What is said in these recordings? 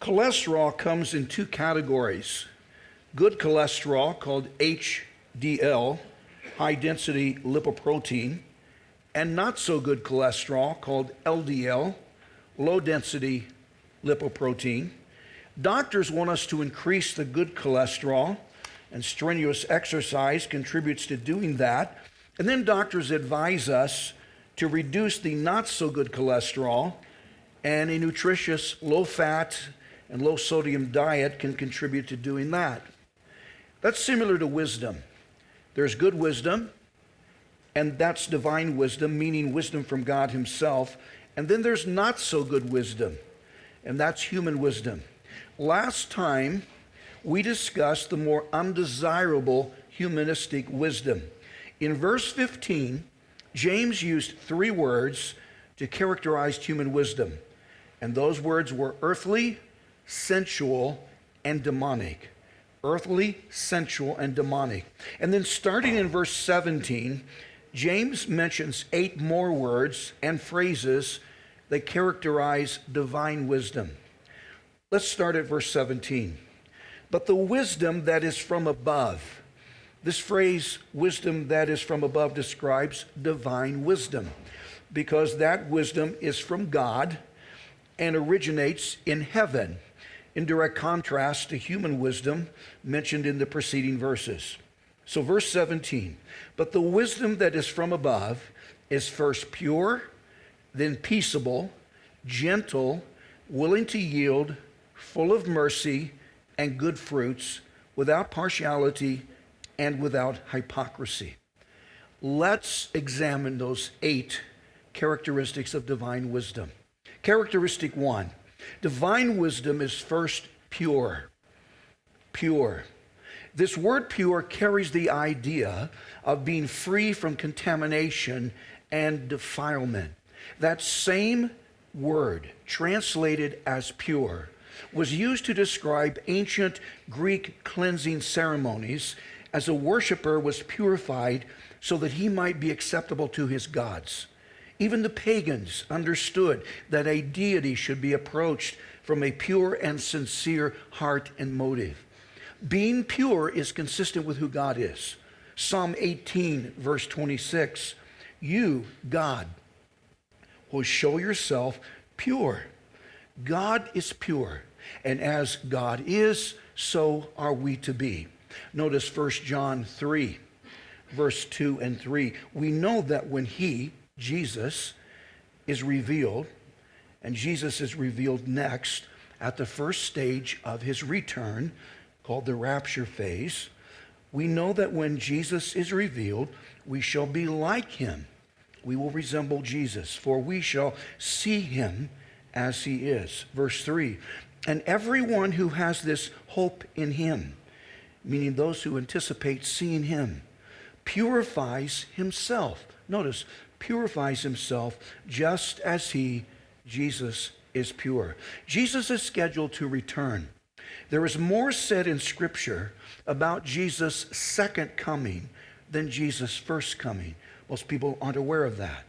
Cholesterol comes in two categories. Good cholesterol, called HDL, high density lipoprotein, and not so good cholesterol, called LDL, low density lipoprotein. Doctors want us to increase the good cholesterol, and strenuous exercise contributes to doing that. And then doctors advise us to reduce the not so good cholesterol, and a nutritious, low fat, and low sodium diet can contribute to doing that. That's similar to wisdom. There's good wisdom, and that's divine wisdom, meaning wisdom from God Himself. And then there's not so good wisdom, and that's human wisdom. Last time, we discussed the more undesirable humanistic wisdom. In verse 15, James used three words to characterize human wisdom, and those words were earthly, sensual, and demonic. Earthly, sensual, and demonic. And then starting in verse 17, James mentions 8 more words and phrases that characterize divine wisdom. Let's start at verse 17. But the wisdom that is from above. This phrase, wisdom that is from above, describes divine wisdom, because that wisdom is from God and originates in heaven, in direct contrast to human wisdom mentioned in the preceding verses. So verse 17, but the wisdom that is from above is first pure, then peaceable, gentle, willing to yield, full of mercy and good fruits, without partiality and without hypocrisy. Let's examine those 8 characteristics of divine wisdom. Characteristic 1, divine wisdom is first pure. Pure. This word pure carries the idea of being free from contamination and defilement. That same word, translated as pure, was used to describe ancient Greek cleansing ceremonies as a worshiper was purified so that he might be acceptable to his gods. Even the pagans understood that a deity should be approached from a pure and sincere heart and motive. Being pure is consistent with who God is. Psalm 18, verse 26, you, God, will show yourself pure. God is pure, and as God is, so are we to be. Notice 1 John 3, verse 2 and 3. We know that when He, Jesus, is revealed, and Jesus is revealed next at the first stage of His return, called the rapture phase, we know that when Jesus is revealed, we shall be like Him. We will resemble Jesus, for we shall see Him as He is. Verse 3, and everyone who has this hope in Him, meaning those who anticipate seeing Him, purifies himself. Notice, purifies himself just as He, Jesus, is pure. Jesus is scheduled to return. There is more said in Scripture about Jesus' second coming than Jesus' first coming. Most people aren't aware of that.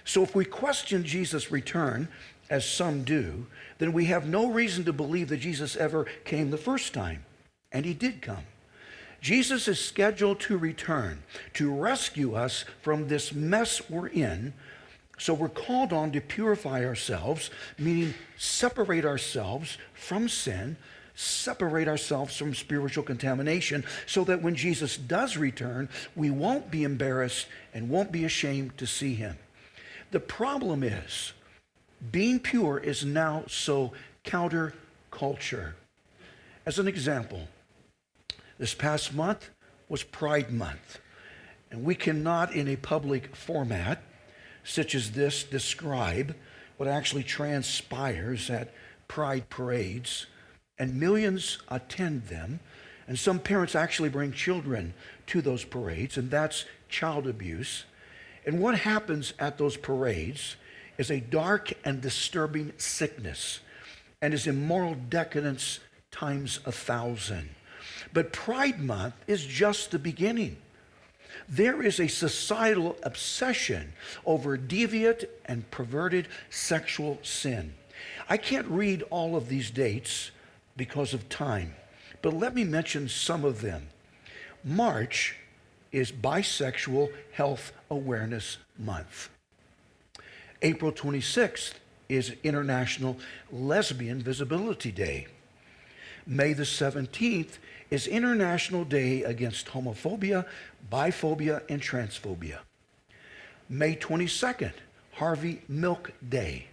So if we question Jesus' return, as some do, then we have no reason to believe that Jesus ever came the first time. And He did come. Jesus is scheduled to return to rescue us from this mess we're in. So we're called on to purify ourselves, meaning separate ourselves from sin, separate ourselves from spiritual contamination, so that when Jesus does return, we won't be embarrassed and won't be ashamed to see Him. The problem is, being pure is now so counterculture. As an example, this past month was Pride Month, and we cannot, in a public format such as this, describe what actually transpires at pride parades, and millions attend them, and some parents actually bring children to those parades, and that's child abuse. And what happens at those parades is a dark and disturbing sickness, and is immoral decadence times 1,000. But Pride Month is just the beginning. There is a societal obsession over deviant and perverted sexual sin. I can't read all of these dates, because of time, but let me mention some of them. March is Bisexual Health Awareness Month. April 26th is International Lesbian Visibility Day. May the 17th is International Day Against Homophobia, Biphobia, and Transphobia. May 22nd, Harvey Milk Day.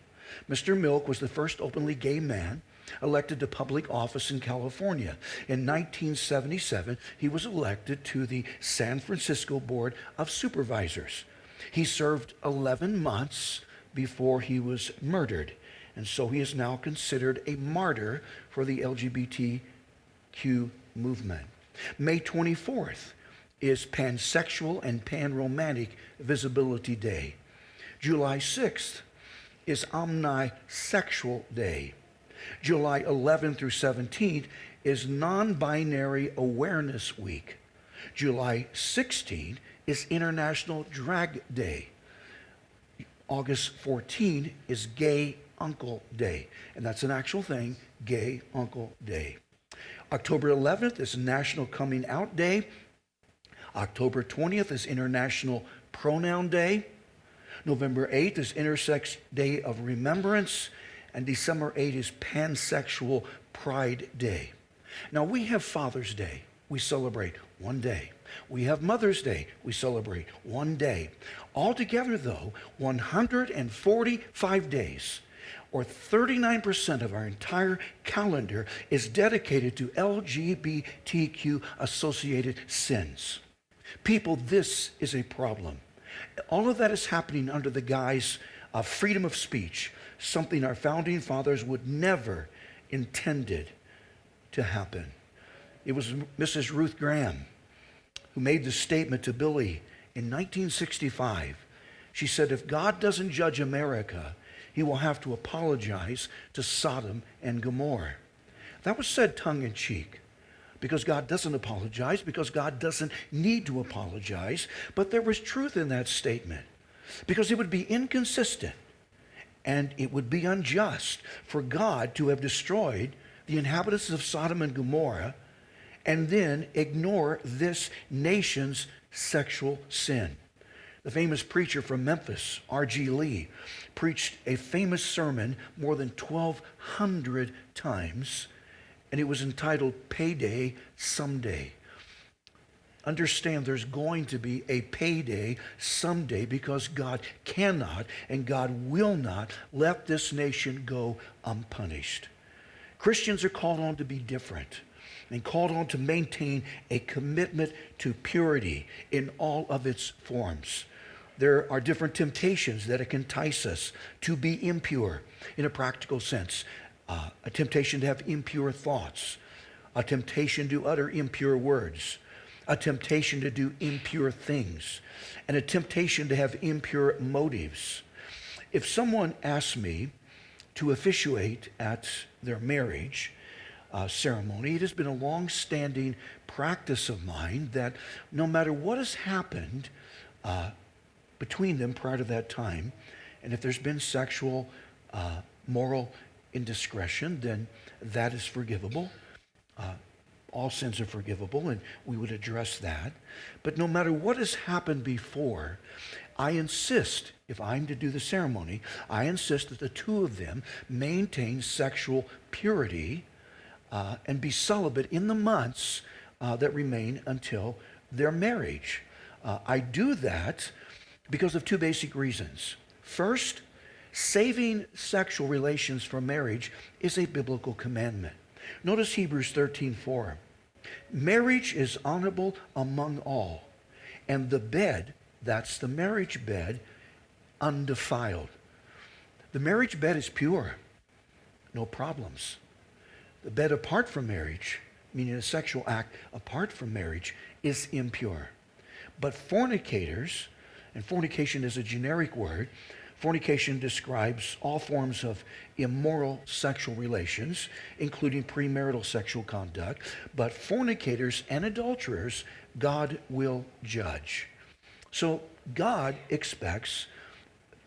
Mr. Milk was the first openly gay man elected to public office in California. In 1977, he was elected to the San Francisco Board of Supervisors. He served 11 months before he was murdered, and so he is now considered a martyr for the LGBTQ movement. May 24th is Pansexual and Panromantic Visibility Day. July 6th is Omnisexual Day. July 11th through 17th is Non-Binary Awareness Week. July 16th is International Drag Day. August 14th is Gay Uncle Day, and that's an actual thing, Gay Uncle Day. October 11th is National Coming Out Day. October 20th is International Pronoun Day. November 8th is Intersex Day of Remembrance, and December 8th is Pansexual Pride Day. Now, we have Father's Day. We celebrate one day. We have Mother's Day. We celebrate one day. Altogether, though, 145 days, or 39% of our entire calendar, is dedicated to LGBTQ-associated sins. People, this is a problem. All of that is happening under the guise of freedom of speech, something our founding fathers would never intended to happen. It was Mrs. Ruth Graham who made the statement to Billy in 1965. She said, if God doesn't judge America, he will have to apologize to Sodom and Gomorrah. That was said tongue-in-cheek, because God doesn't apologize, because God doesn't need to apologize. But there was truth in that statement, because it would be inconsistent and it would be unjust for God to have destroyed the inhabitants of Sodom and Gomorrah and then ignore this nation's sexual sin. The famous preacher from Memphis, R.G. Lee, preached a famous sermon more than 1,200 times, and it was entitled Payday Someday. Understand, there's going to be a payday someday, because God cannot and God will not let this nation go unpunished. Christians are called on to be different and called on to maintain a commitment to purity in all of its forms. There are different temptations that can entice us to be impure in a practical sense. A temptation to have impure thoughts, a temptation to utter impure words, a temptation to do impure things, and a temptation to have impure motives. If someone asks me to officiate at their marriage ceremony, it has been a long-standing practice of mine that no matter what has happened between them prior to that time, and if there's been sexual, moral indiscretion, then that is forgivable. All sins are forgivable, and we would address that. But no matter what has happened before, I insist, if I'm to do the ceremony, I insist that the two of them maintain sexual purity and be celibate in the months that remain until their marriage. I do that because of two basic reasons. First, saving sexual relations for marriage is a biblical commandment. Notice Hebrews 13:4. Marriage is honorable among all, and the bed, that's the marriage bed, undefiled. The marriage bed is pure, no problems. The bed apart from marriage, meaning a sexual act apart from marriage, is impure. But fornicators, and fornication is a generic word, fornication describes all forms of immoral sexual relations, including premarital sexual conduct. But fornicators and adulterers, God will judge. So God expects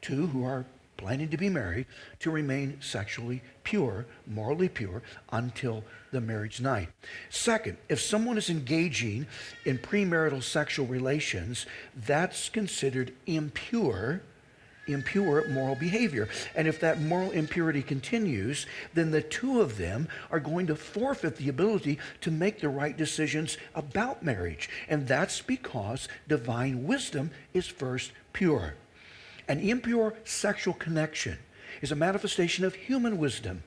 two who are planning to be married, to remain sexually pure, morally pure, until the marriage night. Second, if someone is engaging in premarital sexual relations, that's considered impure moral behavior. And if that moral impurity continues, then the two of them are going to forfeit the ability to make the right decisions about marriage. And that's because divine wisdom is first pure. An impure sexual connection is a manifestation of human wisdom.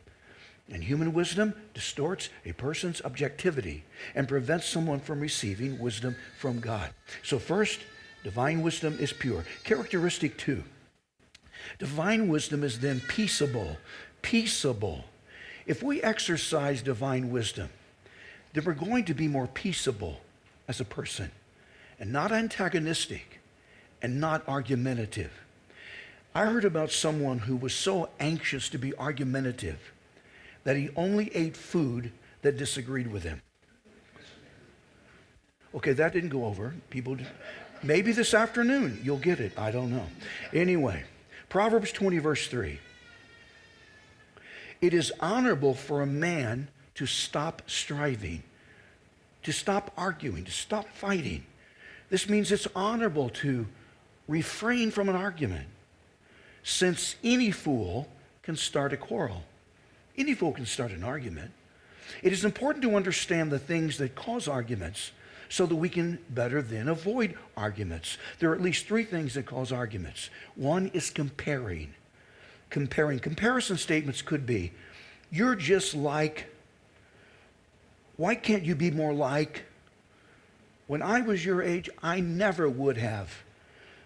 And human wisdom distorts a person's objectivity and prevents someone from receiving wisdom from God. So first, divine wisdom is pure. Characteristic 2. Divine wisdom is then peaceable. Peaceable. If we exercise divine wisdom, then we're going to be more peaceable as a person and not antagonistic and not argumentative. I heard about someone who was so anxious to be argumentative that he only ate food that disagreed with him. Okay, that didn't go over. Maybe this afternoon you'll get it. I don't know. Anyway, Proverbs 20, verse 3. It is honorable for a man to stop striving, to stop arguing, to stop fighting. This means it's honorable to refrain from an argument, since any fool can start a quarrel. Any fool can start an argument. It is important to understand the things that cause arguments so that we can better then avoid arguments. There are at least 3 things that cause arguments. One is comparing. Comparison statements could be, you're just like, why can't you be more like? When I was your age, I never would have.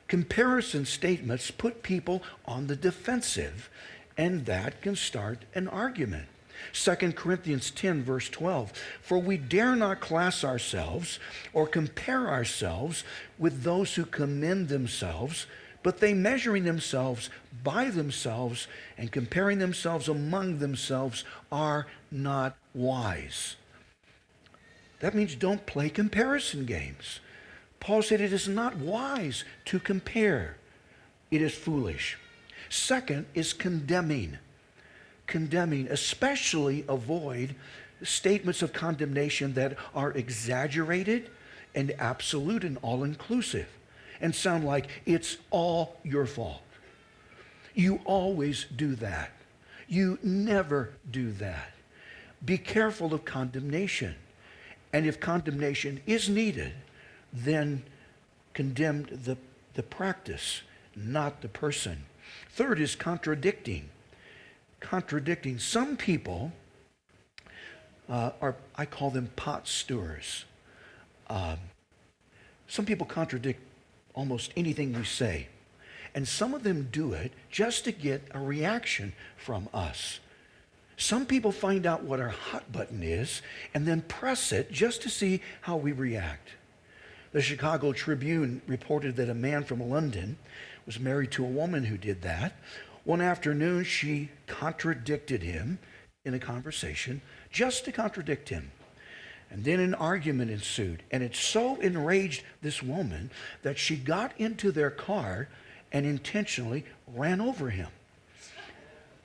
Comparison statements put people on the defensive, and that can start an argument. 2 Corinthians 10, verse 12, for we dare not class ourselves or compare ourselves with those who commend themselves, but they measuring themselves by themselves and comparing themselves among themselves are not wise. That means don't play comparison games. Paul said it is not wise to compare. It is foolish. Second is condemning. Condemning, especially avoid statements of condemnation that are exaggerated and absolute and all-inclusive and sound like it's all your fault. You always do that. You never do that. Be careful of condemnation. And if condemnation is needed, then condemn the practice, not the person. Third is contradicting. Contradicting. Some people I call them pot stirrers. Some people contradict almost anything we say. And some of them do it just to get a reaction from us. Some people find out what our hot button is and then press it just to see how we react. The Chicago Tribune reported that a man from London was married to a woman who did that. One afternoon, she contradicted him in a conversation just to contradict him. And then an argument ensued. And it so enraged this woman that she got into their car and intentionally ran over him.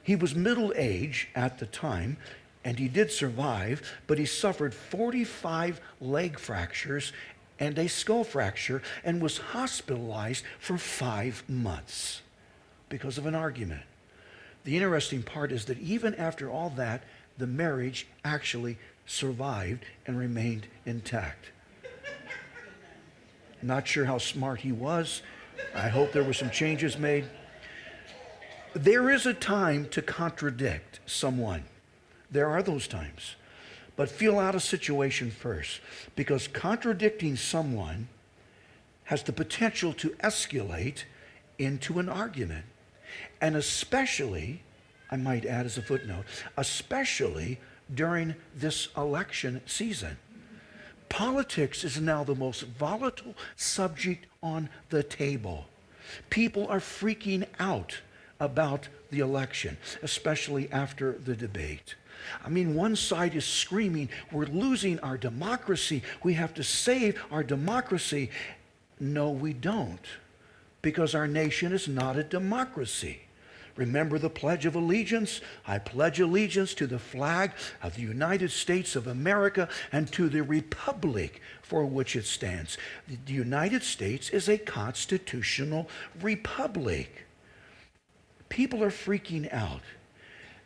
He was middle-aged at the time, and he did survive, but he suffered 45 leg fractures and a skull fracture and was hospitalized for 5 months because of an argument. The interesting part is that even after all that, the marriage actually survived and remained intact. Not sure how smart he was. I hope there were some changes made. There is a time to contradict someone. There are those times. But feel out a situation first, because contradicting someone has the potential to escalate into an argument. And especially, I might add as a footnote, especially during this election season. Politics is now the most volatile subject on the table. People are freaking out about the election, especially after the debate. I mean, one side is screaming, we're losing our democracy. We have to save our democracy. No, we don't, because our nation is not a democracy. Remember the Pledge of Allegiance? I pledge allegiance to the flag of the United States of America and to the republic for which it stands. The United States is a constitutional republic. People are freaking out.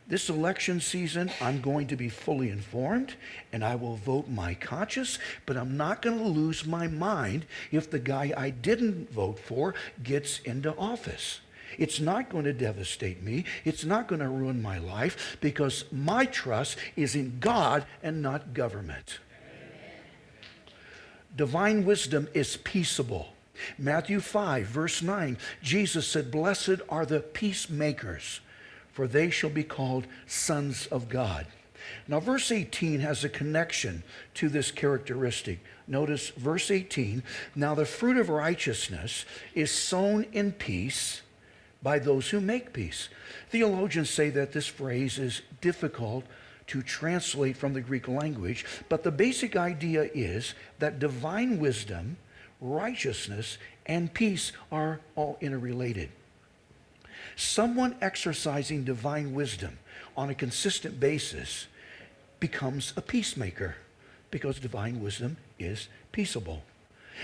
This election season, I'm going to be fully informed, and I will vote my conscience, but I'm not going to lose my mind if the guy I didn't vote for gets into office. It's not going to devastate me. It's not going to ruin my life, because my trust is in God and not government. Divine wisdom is peaceable. Matthew 5, verse 9, Jesus said, "Blessed are the peacemakers, for they shall be called sons of God." Now, verse 18 has a connection to this characteristic. Notice verse 18, "Now the fruit of righteousness is sown in peace by those who make peace." Theologians say that this phrase is difficult to translate from the Greek language, but the basic idea is that divine wisdom, righteousness, and peace are all interrelated. Someone exercising divine wisdom on a consistent basis becomes a peacemaker, because divine wisdom is peaceable.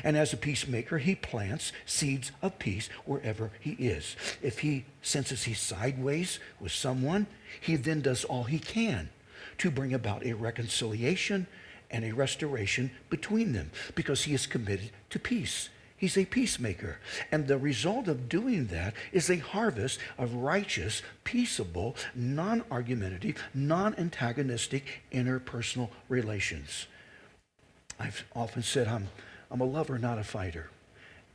And as a peacemaker, he plants seeds of peace wherever he is. If he senses he's sideways with someone, he then does all he can to bring about a reconciliation and a restoration between them, because he is committed to peace. He's a peacemaker. And the result of doing that is a harvest of righteous, peaceable, non-argumentative, non-antagonistic interpersonal relations. I've often said I'm a lover, not a fighter.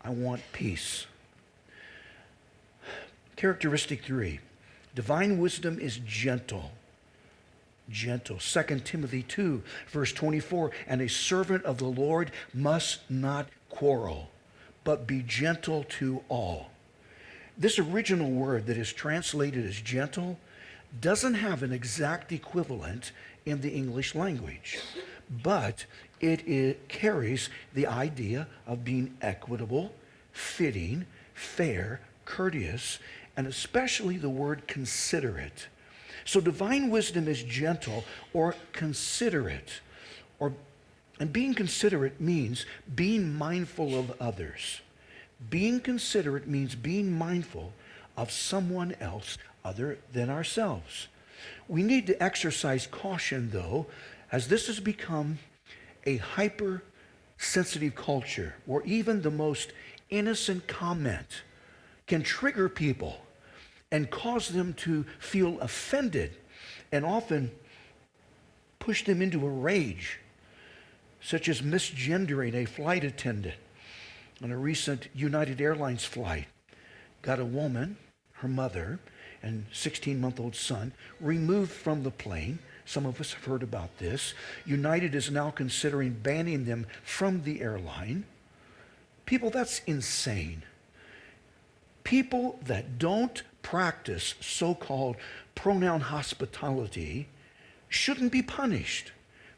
I want peace. Characteristic 3, divine wisdom is gentle. Gentle. 2 Timothy 2, verse 24, "And a servant of the Lord must not quarrel, but be gentle to all." This original word that is translated as gentle doesn't have an exact equivalent in the English language, but it carries the idea of being equitable, fitting, fair, courteous, and especially the word considerate. So divine wisdom is gentle or considerate, and being considerate means being mindful of others. Being considerate means being mindful of someone else other than ourselves. We need to exercise caution, though, as this has become a hypersensitive culture where even the most innocent comment can trigger people and cause them to feel offended and often push them into a rage, such as misgendering a flight attendant on a recent United Airlines flight. Got a woman, her mother, and 16-month-old son removed from the plane. Some of us have heard about this. United is now considering banning them from the airline. People, that's insane. People that don't practice so-called pronoun hospitality shouldn't be punished.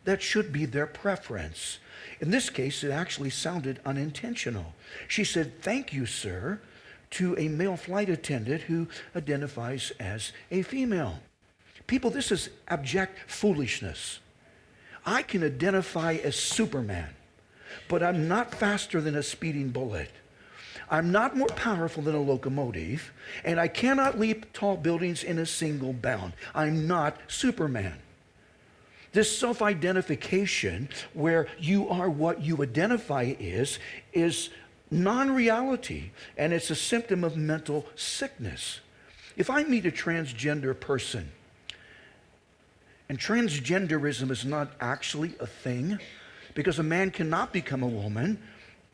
That should be their preference. In this case, it actually sounded unintentional. She said, "Thank you, sir," to a male flight attendant who identifies as a female. People, this is abject foolishness. I can identify as Superman, but I'm not faster than a speeding bullet. I'm not more powerful than a locomotive, and I cannot leap tall buildings in a single bound. I'm not Superman. This self-identification, where you are what you identify is non-reality, and it's a symptom of mental sickness. If I meet a transgender person, and transgenderism is not actually a thing, because a man cannot become a woman,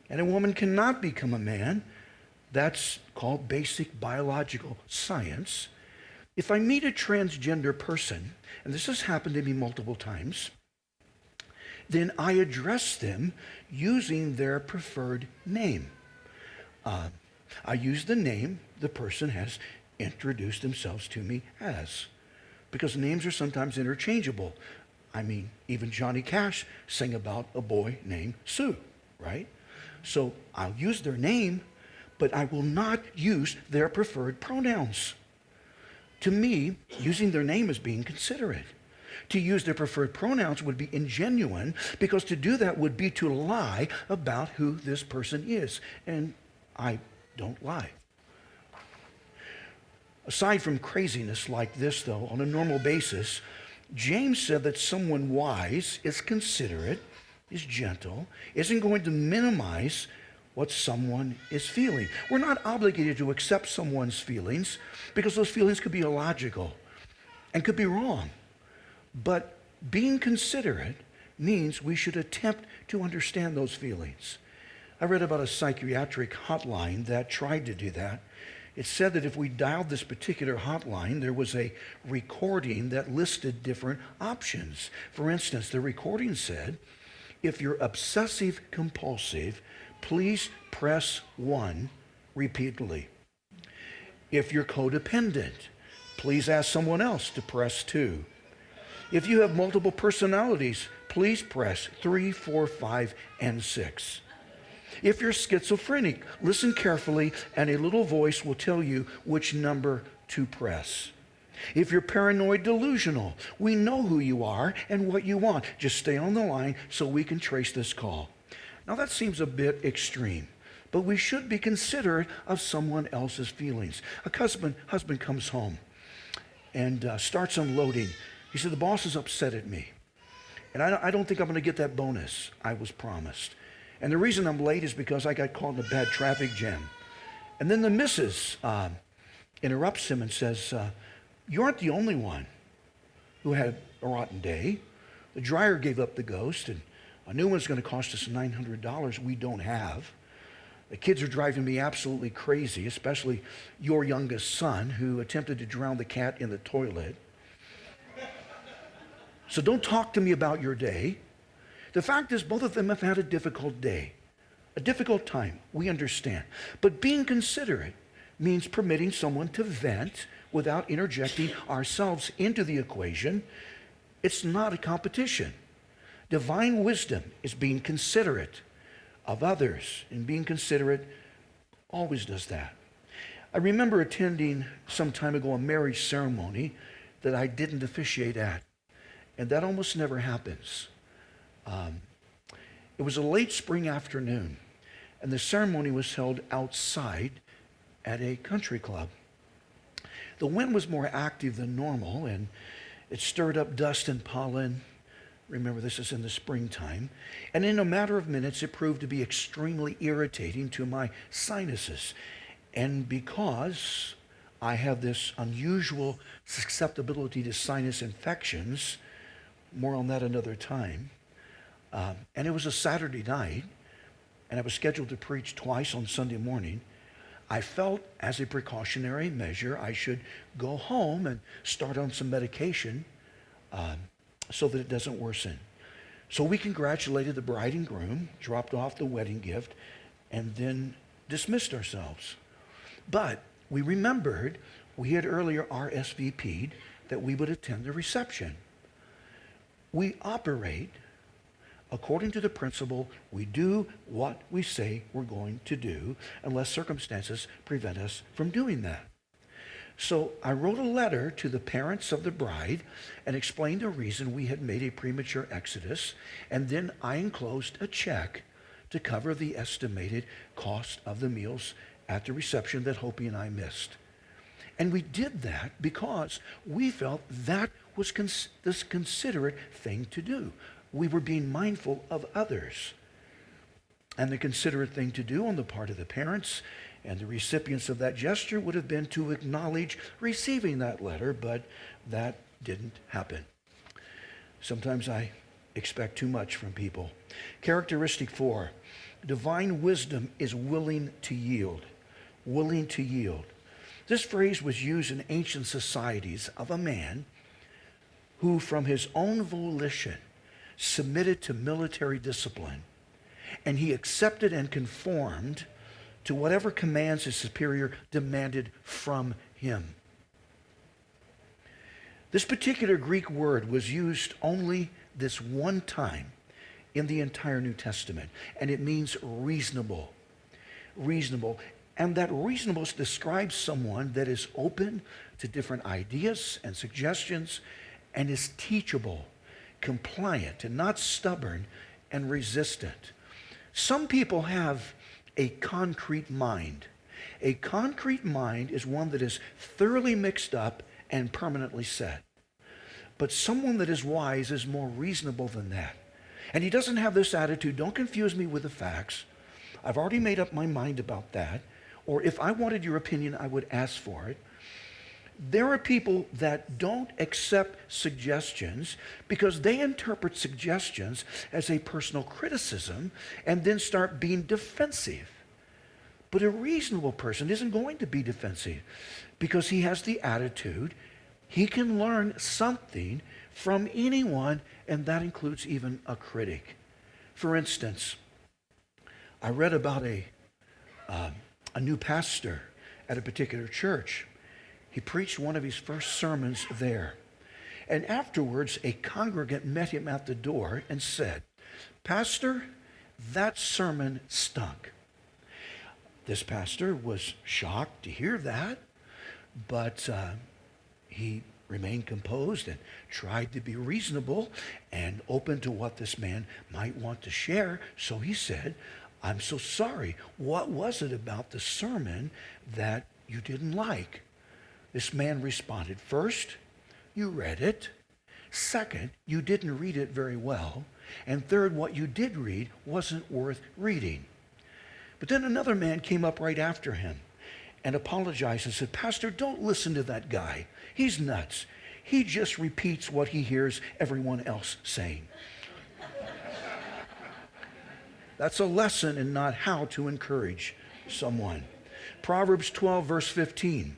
and a woman cannot become a man. That's called basic biological science. If I meet a transgender person, and this has happened to me multiple times, then I address them using their preferred name. I use the name the person has introduced themselves to me as, because names are sometimes interchangeable. I mean, even Johnny Cash sang about a boy named Sue, right? So I'll use their name, but I will not use their preferred pronouns. To me, using their name is being considerate. To use their preferred pronouns would be ingenuine, because to do that would be to lie about who this person is. And I don't lie. Aside from craziness like this, though, on a normal basis, James said that someone wise is considerate, is gentle, isn't going to minimize what someone is feeling. We're not obligated to accept someone's feelings, because those feelings could be illogical and could be wrong. But being considerate means we should attempt to understand those feelings. I read about a psychiatric hotline that tried to do that. It said that if we dialed this particular hotline, there was a recording that listed different options. For instance, the recording said, if you're obsessive compulsive, please press 1 repeatedly. If you're codependent, please ask someone else to press 2. If you have multiple personalities, please press 3, 4, 5, and 6. If you're schizophrenic, listen carefully, and a little voice will tell you which number to press. If you're paranoid delusional, we know who you are and what you want. Just stay on the line so we can trace this call. Now that seems a bit extreme, but we should be considerate of someone else's feelings. A husband comes home and starts unloading. He said, the boss is upset at me, and I don't think I'm going to get that bonus I was promised. And the reason I'm late is because I got caught in a bad traffic jam. And then the missus interrupts him and says, you aren't the only one who had a rotten day. The dryer gave up the ghost, and a new one's going to cost us $900 we don't have. The kids are driving me absolutely crazy, especially your youngest son, who attempted to drown the cat in the toilet. So don't talk to me about your day. The fact is, both of them have had a difficult day, a difficult time. We understand. But being considerate means permitting someone to vent without interjecting ourselves into the equation. It's not a competition. Divine wisdom is being considerate of others, and being considerate always does that. I remember attending some time ago a marriage ceremony that I didn't officiate at, and that almost never happens. It was a late spring afternoon, and the ceremony was held outside at a country club. The wind was more active than normal, and it stirred up dust and pollen. Remember, this is in the springtime. And in a matter of minutes, it proved to be extremely irritating to my sinuses. And because I have this unusual susceptibility to sinus infections, more on that another time, and it was a Saturday night, and I was scheduled to preach twice on Sunday morning, I felt as a precautionary measure I should go home and start on some medication so that it doesn't worsen. So we congratulated the bride and groom, dropped off the wedding gift, and then dismissed ourselves. But we remembered we had earlier RSVP'd that we would attend the reception. We operate according to the principle, we do what we say we're going to do unless circumstances prevent us from doing that. So I wrote a letter to the parents of the bride and explained the reason we had made a premature exodus, and then I enclosed a check to cover the estimated cost of the meals at the reception that Hopi and I missed. And we did that because we felt that was this considerate thing to do. We were being mindful of others. And the considerate thing to do on the part of the parents and the recipients of that gesture would have been to acknowledge receiving that letter, but that didn't happen. Sometimes I expect too much from people. Characteristic 4, divine wisdom is willing to yield. Willing to yield. This phrase was used in ancient societies of a man who, from his own volition, submitted to military discipline, and he accepted and conformed to whatever commands his superior demanded from him. This particular Greek word was used only this one time in the entire New Testament, and it means reasonable. Reasonable. And that reasonableness describes someone that is open to different ideas and suggestions and is teachable, compliant, and not stubborn and resistant. Some people have a concrete mind. A concrete mind is one that is thoroughly mixed up and permanently set. But someone that is wise is more reasonable than that. And he doesn't have this attitude, don't confuse me with the facts. I've already made up my mind about that. Or if I wanted your opinion, I would ask for it. There are people that don't accept suggestions because they interpret suggestions as a personal criticism and then start being defensive. But a reasonable person isn't going to be defensive because he has the attitude he can learn something from anyone, and that includes even a critic. For instance, I read about a new pastor at a particular church. He preached one of his first sermons there. And afterwards, a congregant met him at the door and said, "Pastor, that sermon stunk." This pastor was shocked to hear that, but he remained composed and tried to be reasonable and open to what this man might want to share. So he said, "I'm so sorry. What was it about the sermon that you didn't like?" This man responded, "First, you read it. Second, you didn't read it very well. And third, what you did read wasn't worth reading." But then another man came up right after him and apologized and said, "Pastor, don't listen to that guy. He's nuts. He just repeats what he hears everyone else saying." That's a lesson in not how to encourage someone. Proverbs 12, verse 15.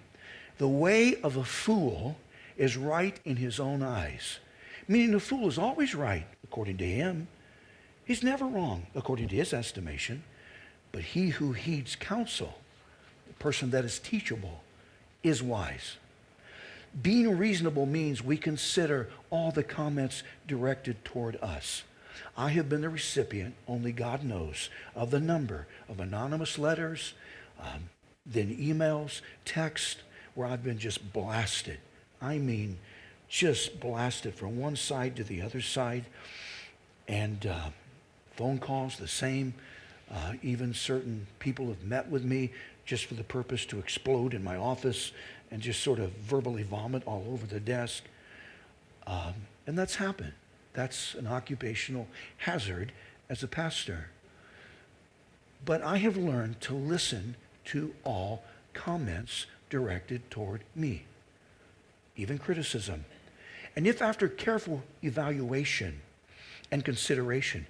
"The way of a fool is right in his own eyes." Meaning the fool is always right, according to him. He's never wrong, according to his estimation. But he who heeds counsel, the person that is teachable, is wise. Being reasonable means we consider all the comments directed toward us. I have been the recipient, only God knows, of the number of anonymous letters, then emails, text, where I've been just blasted. I mean, just blasted from one side to the other side. And phone calls, the same. Even certain people have met with me just for the purpose to explode in my office and just sort of verbally vomit all over the desk. And that's happened. That's an occupational hazard as a pastor. But I have learned to listen to all comments directed toward me, even criticism. And if after careful evaluation and consideration,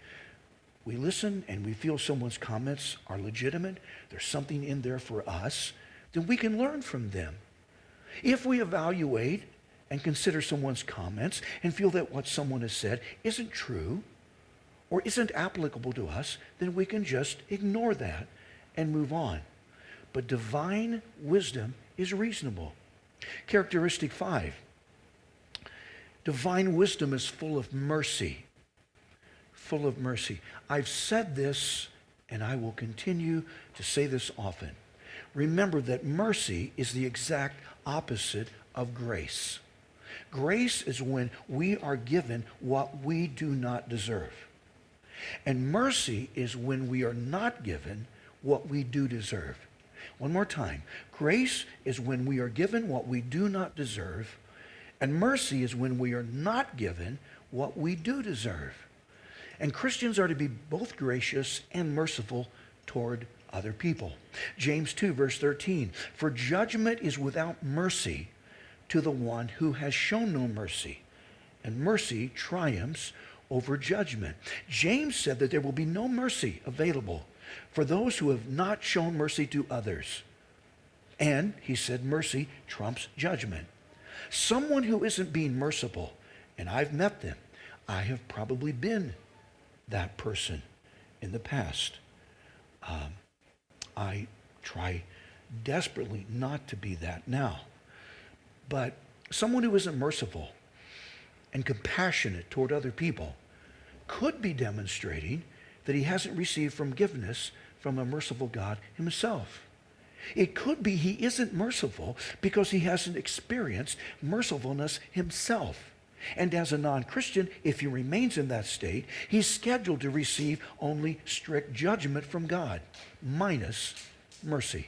we listen and we feel someone's comments are legitimate, there's something in there for us, then we can learn from them. If we evaluate and consider someone's comments and feel that what someone has said isn't true or isn't applicable to us, then we can just ignore that and move on. But divine wisdom is reasonable. Characteristic 5. Divine wisdom is full of mercy. Full of mercy. I've said this, and I will continue to say this often. Remember that mercy is the exact opposite of grace. Grace is when we are given what we do not deserve. And mercy is when we are not given what we do deserve. One more time. Grace is when we are given what we do not deserve, and mercy is when we are not given what we do deserve. And Christians are to be both gracious and merciful toward other people. James 2, verse 13. "For judgment is without mercy to the one who has shown no mercy, and mercy triumphs over judgment." James said that there will be no mercy available for those who have not shown mercy to others. And he said mercy trumps judgment. Someone who isn't being merciful, and I've met them, I have probably been that person in the past. I try desperately not to be that now. But someone who isn't merciful and compassionate toward other people could be demonstrating that he hasn't received forgiveness from a merciful God himself. It could be he isn't merciful because he hasn't experienced mercifulness himself. And as a non-Christian, if he remains in that state, he's scheduled to receive only strict judgment from God, minus mercy.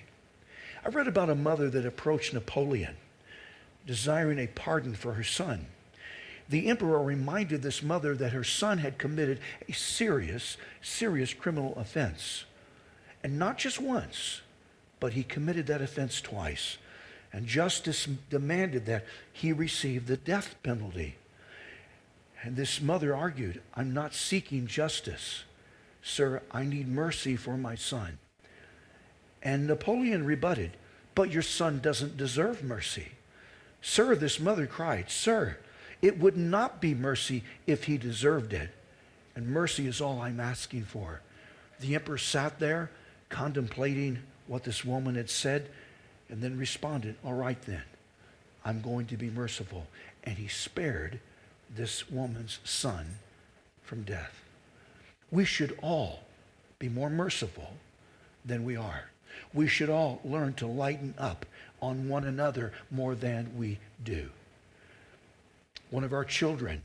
I read about a mother that approached Napoleon, desiring a pardon for her son. The emperor reminded this mother that her son had committed a serious criminal offense. And not just once, but he committed that offense twice. And justice demanded that he receive the death penalty. And this mother argued, I'm not seeking justice. Sir, I need mercy for my son. And Napoleon rebutted, but your son doesn't deserve mercy. Sir, this mother cried, sir, it would not be mercy if he deserved it. And mercy is all I'm asking for. The emperor sat there contemplating what this woman had said and then responded, all right then, I'm going to be merciful. And he spared this woman's son from death. We should all be more merciful than we are. We should all learn to lighten up on one another more than we do. One of our children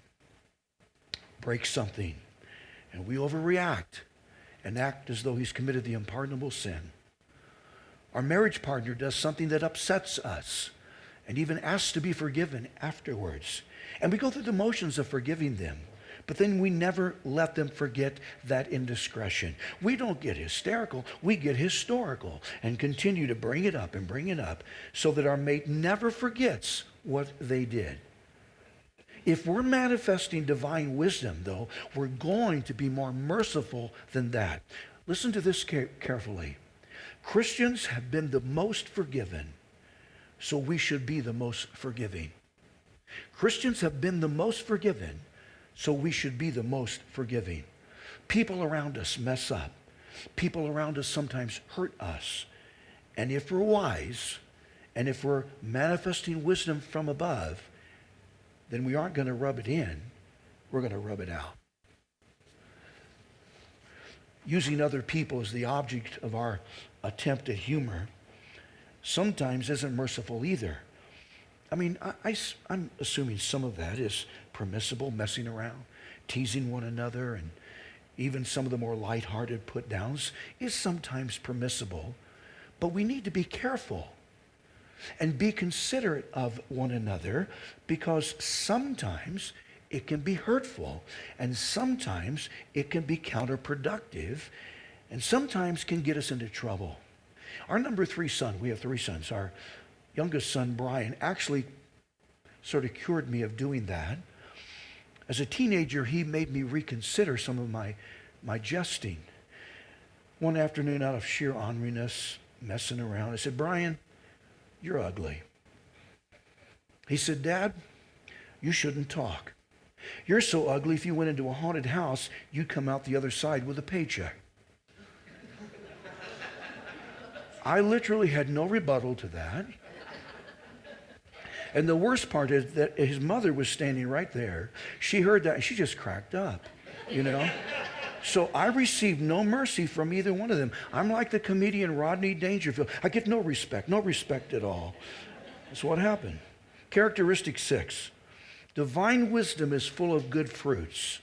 breaks something, and we overreact and act as though he's committed the unpardonable sin. Our marriage partner does something that upsets us and even asks to be forgiven afterwards. And we go through the motions of forgiving them, but then we never let them forget that indiscretion. We don't get hysterical, we get historical and continue to bring it up so that our mate never forgets what they did. If we're manifesting divine wisdom, though, we're going to be more merciful than that. Listen to this carefully. Christians have been the most forgiven, so we should be the most forgiving. Christians have been the most forgiven, so we should be the most forgiving. People around us mess up. People around us sometimes hurt us. And if we're wise, and if we're manifesting wisdom from above, then we aren't going to rub it in, we're going to rub it out. Using other people as the object of our attempt at humor sometimes isn't merciful either. I mean, I'm assuming some of that is permissible, messing around, teasing one another, and even some of the more lighthearted put-downs is sometimes permissible. But we need to be careful and be considerate of one another, because sometimes it can be hurtful, and sometimes it can be counterproductive, and sometimes can get us into trouble. Our number 3 son, we have 3 sons, our youngest son, Brian, actually sort of cured me of doing that. As a teenager, he made me reconsider some of my jesting. One afternoon, out of sheer orneriness, messing around, I said, Brian, you're ugly. He said, Dad, you shouldn't talk. You're so ugly, if you went into a haunted house, you'd come out the other side with a paycheck. I literally had no rebuttal to that. And the worst part is that his mother was standing right there. She heard that and she just cracked up, you know. So I received no mercy from either one of them. I'm like the comedian Rodney Dangerfield. I get no respect at all. That's what happened. Characteristic 6. Divine wisdom is full of good fruits.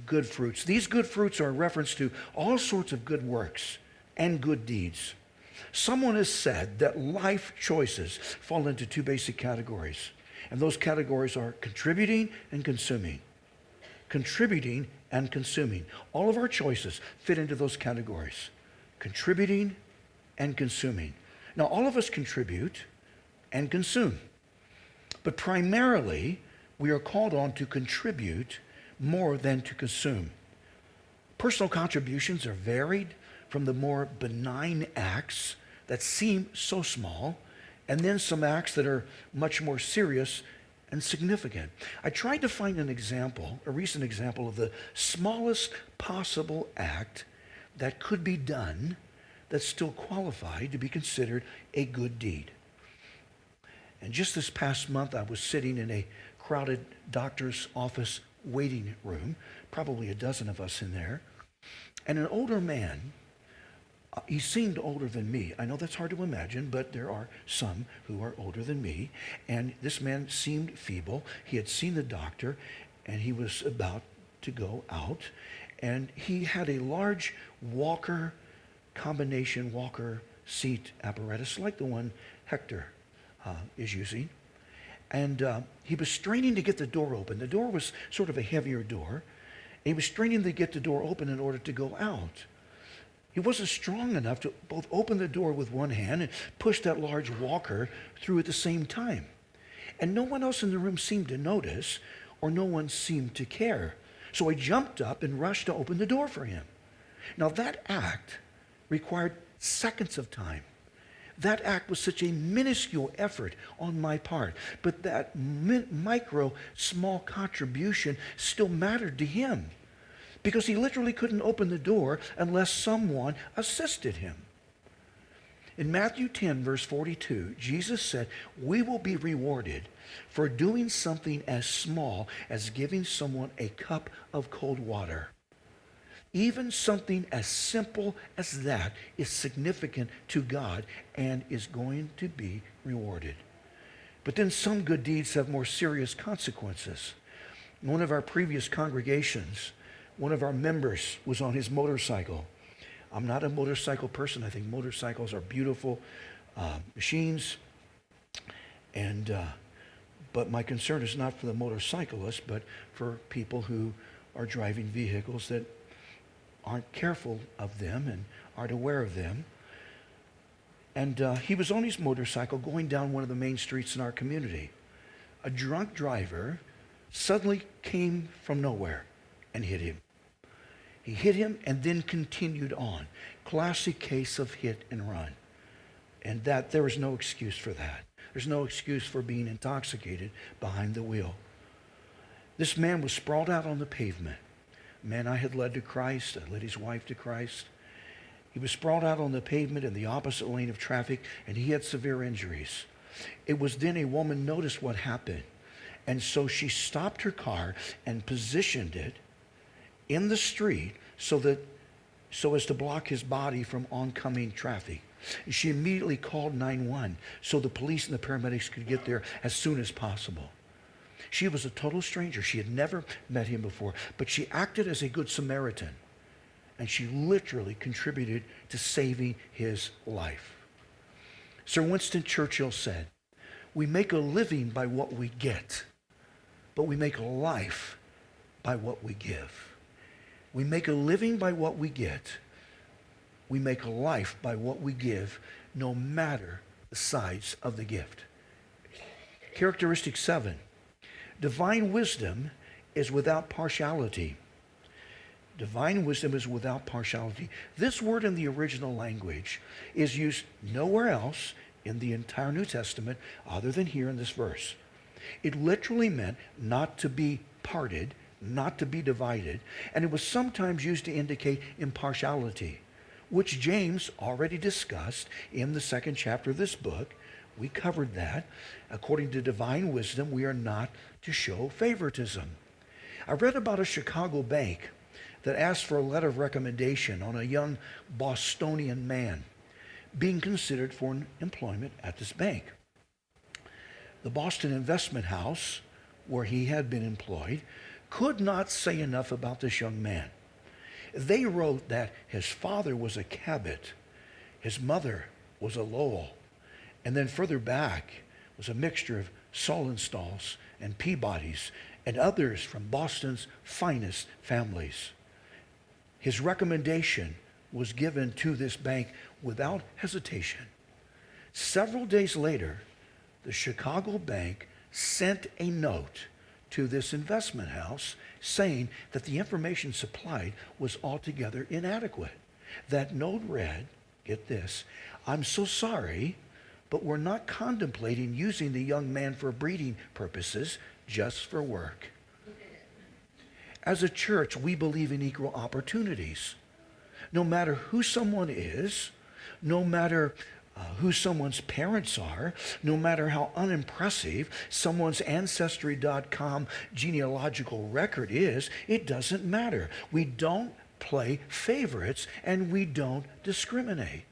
Good fruits. These good fruits are a reference to all sorts of good works and good deeds. Someone has said that life choices fall into 2 basic categories. And those categories are contributing and consuming. Contributing and consuming. All of our choices fit into those categories. Contributing and consuming. Now, all of us contribute and consume. But primarily, we are called on to contribute more than to consume. Personal contributions are varied from the more benign acts that seem so small, and then some acts that are much more serious and significant. I tried to find an example, a recent example of the smallest possible act that could be done that's still qualified to be considered a good deed. And just this past month, I was sitting in a crowded doctor's office waiting room, probably a dozen of us in there, and an older man He seemed older than me. I know that's hard to imagine, but there are some who are older than me. And this man seemed feeble. He had seen the doctor, and he was about to go out. And he had a large combination walker seat apparatus, like the one Hector is using. And he was straining to get the door open. The door was sort of a heavier door. And he was straining to get the door open in order to go out. He wasn't strong enough to both open the door with one hand and push that large walker through at the same time. And no one else in the room seemed to notice, or no one seemed to care. So I jumped up and rushed to open the door for him. Now that act required seconds of time. That act was such a minuscule effort on my part, but that small contribution still mattered to him, because he literally couldn't open the door unless someone assisted him. In Matthew 10, verse 42, Jesus said, "We will be rewarded for doing something as small as giving someone a cup of cold water." Even something as simple as that is significant to God and is going to be rewarded. But then some good deeds have more serious consequences. In one of our previous congregations, one of our members was on his motorcycle. I'm not a motorcycle person. I think motorcycles are beautiful machines. But my concern is not for the motorcyclists, but for people who are driving vehicles that aren't careful of them and aren't aware of them. And he was on his motorcycle going down one of the main streets in our community. A drunk driver suddenly came from nowhere and hit him. He hit him and then continued on. Classic case of hit and run. And that there is no excuse for that. There's no excuse for being intoxicated behind the wheel. This man was sprawled out on the pavement. A man I had led to Christ. I led his wife to Christ. He was sprawled out on the pavement in the opposite lane of traffic, and he had severe injuries. It was then a woman noticed what happened, and so she stopped her car and positioned it in the street so as to block his body from oncoming traffic. She immediately called 911 so the police and the paramedics could get there as soon as possible. She was a total stranger. She had never met him before, but she acted as a good Samaritan, and she literally contributed to saving his life. Sir Winston Churchill said, "We make a living by what we get, but we make a life by what we give." We make a living by what we get. We make a life by what we give, no matter the size of the gift. Characteristic 7. Divine wisdom is without partiality. Divine wisdom is without partiality. This word in the original language is used nowhere else in the entire New Testament other than here in this verse. It literally meant not to be parted, not to be divided, and it was sometimes used to indicate impartiality, which James already discussed in the 2nd chapter of this book. We covered that. According to divine wisdom, we are not to show favoritism. I read about a Chicago bank that asked for a letter of recommendation on a young Bostonian man being considered for employment at this bank. The Boston Investment House, where he had been employed, could not say enough about this young man. They wrote that his father was a Cabot, his mother was a Lowell, and then further back was a mixture of Solenstalls and Peabodys and others from Boston's finest families. His recommendation was given to this bank without hesitation. Several days later, the Chicago bank sent a note to this investment house saying that the information supplied was altogether inadequate. That note read, get this, "I'm so sorry, but we're not contemplating using the young man for breeding purposes, just for work." As a church, we believe in equal opportunities. No matter who someone is, no matter who someone's parents are, no matter how unimpressive someone's Ancestry.com genealogical record is, it doesn't matter. We don't play favorites and we don't discriminate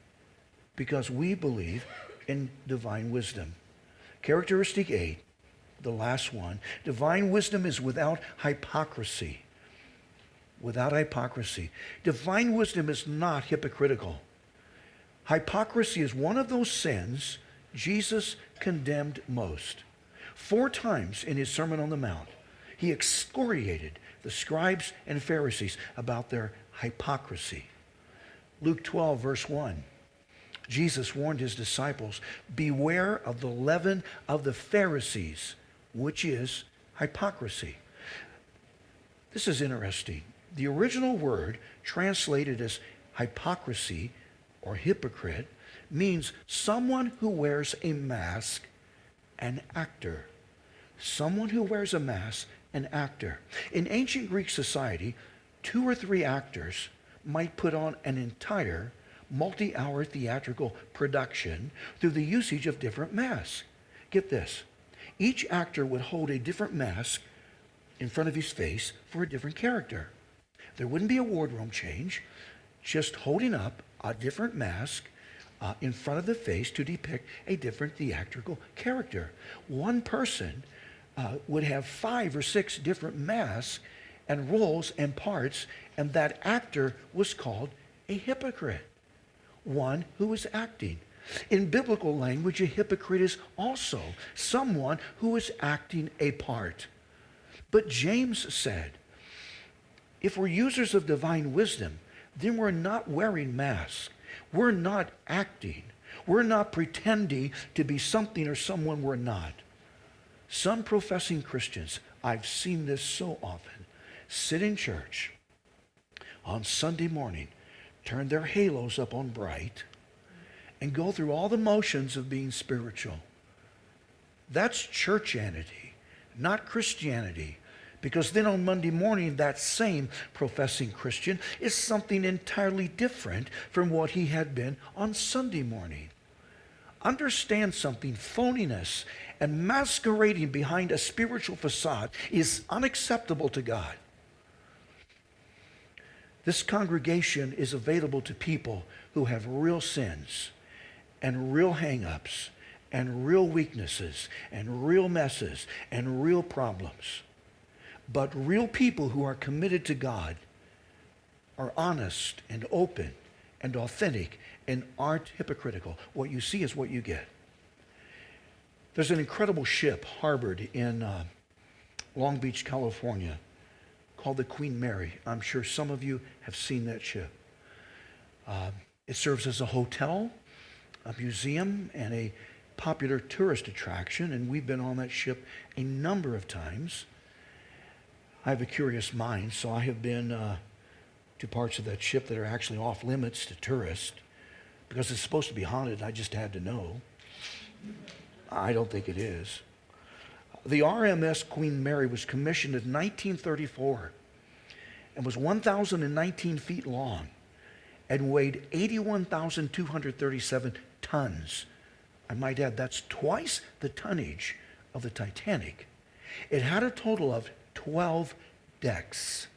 because we believe in divine wisdom. Characteristic 8, the last one. Divine wisdom is without hypocrisy. Without hypocrisy. Divine wisdom is not hypocritical. Hypocrisy is one of those sins Jesus condemned most. 4 times in his Sermon on the Mount, he excoriated the scribes and Pharisees about their hypocrisy. Luke 12, verse 1. Jesus warned his disciples, beware of the leaven of the Pharisees, which is hypocrisy. This is interesting. The original word translated as hypocrisy or hypocrite means someone who wears a mask, an actor. Someone who wears a mask, an actor. In ancient Greek society, 2 or 3 actors might put on an entire multi-hour theatrical production through the usage of different masks. Get this. Each actor would hold a different mask in front of his face for a different character. There wouldn't be a wardrobe change, just holding up a different mask in front of the face to depict a different theatrical character. One person would have 5 or 6 different masks and roles and parts, and that actor was called a hypocrite, one who is acting. In biblical language, a hypocrite is also someone who is acting a part. But James said, if we're users of divine wisdom, then we're not wearing masks. We're not acting. We're not pretending to be something or someone we're not. Some professing Christians, I've seen this so often, sit in church on Sunday morning, turn their halos up on bright, and go through all the motions of being spiritual. That's churchianity, not Christianity. Because then on Monday morning, that same professing Christian is something entirely different from what he had been on Sunday morning. Understand something. Phoniness and masquerading behind a spiritual facade is unacceptable to God. This congregation is available to people who have real sins and real hang-ups and real weaknesses and real messes and real problems. But real people who are committed to God are honest and open and authentic and aren't hypocritical. What you see is what you get. There's an incredible ship harbored in Long Beach, California, called the Queen Mary. I'm sure some of you have seen that ship. It serves as a hotel, a museum, and a popular tourist attraction, and we've been on that ship a number of times. I have a curious mind, so I have been to parts of that ship that are actually off limits to tourists because it's supposed to be haunted. I just had to know. I don't think it is. The RMS Queen Mary was commissioned in 1934 and was 1,019 feet long and weighed 81,237 tons. I might add, that's twice the tonnage of the Titanic. It had a total of 12 decks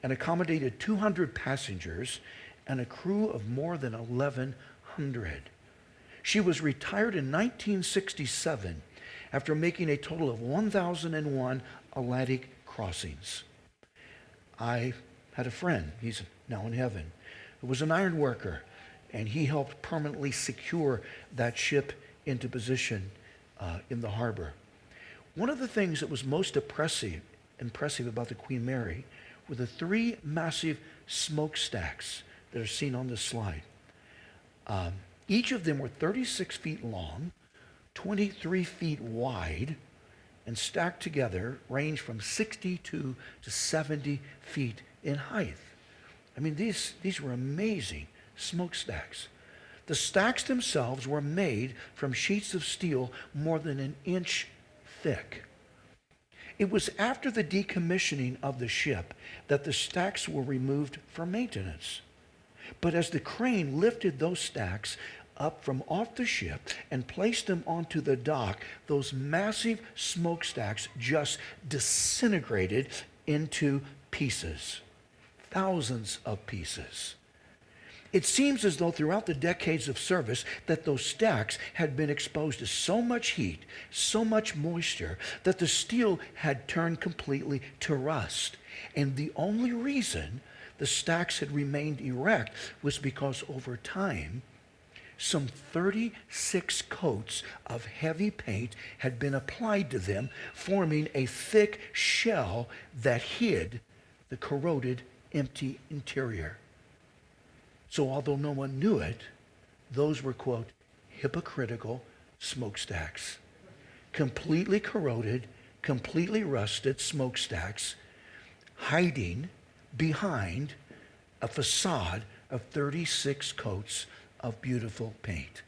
and accommodated 200 passengers and a crew of more than 1,100. She was retired in 1967 after making a total of 1,001 Atlantic crossings. I had a friend, he's now in heaven, who was an iron worker, and he helped permanently secure that ship into position in the harbor. One of the things that was most impressive about the Queen Mary were the 3 massive smokestacks that are seen on this slide. Each of them were 36 feet long, 23 feet wide, and stacked together range from 62 to 70 feet in height. I mean, these were amazing smokestacks. The stacks themselves were made from sheets of steel more than an inch thick. It was after the decommissioning of the ship that the stacks were removed for maintenance. But as the crane lifted those stacks up from off the ship and placed them onto the dock, those massive smokestacks just disintegrated into pieces, thousands of pieces. It seems as though throughout the decades of service that those stacks had been exposed to so much heat, so much moisture, that the steel had turned completely to rust. And the only reason the stacks had remained erect was because over time, some 36 coats of heavy paint had been applied to them, forming a thick shell that hid the corroded, empty interior. So although no one knew it, those were, quote, hypocritical smokestacks. Completely corroded, completely rusted smokestacks hiding behind a facade of 36 coats of beautiful paint.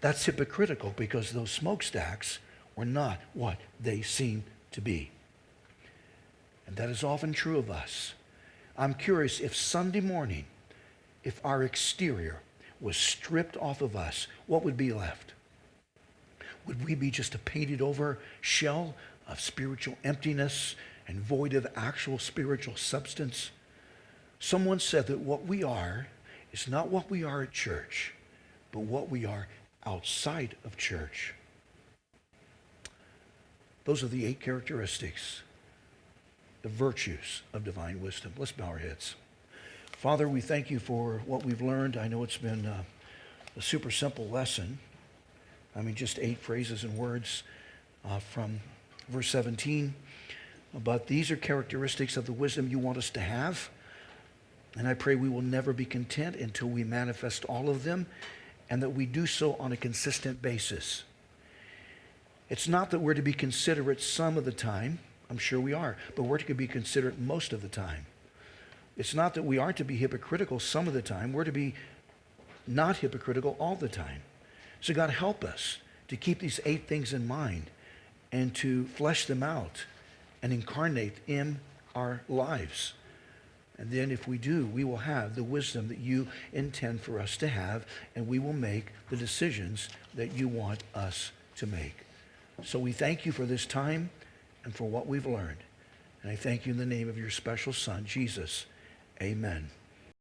That's hypocritical because those smokestacks were not what they seemed to be. And that is often true of us. I'm curious if Sunday morning, if our exterior was stripped off of us, what would be left? Would we be just a painted over shell of spiritual emptiness and void of actual spiritual substance? Someone said that what we are is not what we are at church, but what we are outside of church. Those are the 8 characteristics, the virtues of divine wisdom. Let's bow our heads. Father, we thank you for what we've learned. I know it's been a super simple lesson. I mean, just 8 phrases and words from verse 17. But these are characteristics of the wisdom you want us to have. And I pray we will never be content until we manifest all of them, and that we do so on a consistent basis. It's not that we're to be considerate some of the time. I'm sure we are. But we're to be considerate most of the time. It's not that we aren't to be hypocritical some of the time. We're to be not hypocritical all the time. So God, help us to keep these 8 things in mind and to flesh them out and incarnate in our lives. And then if we do, we will have the wisdom that you intend for us to have, and we will make the decisions that you want us to make. So we thank you for this time and for what we've learned. And I thank you in the name of your special Son, Jesus. Amen.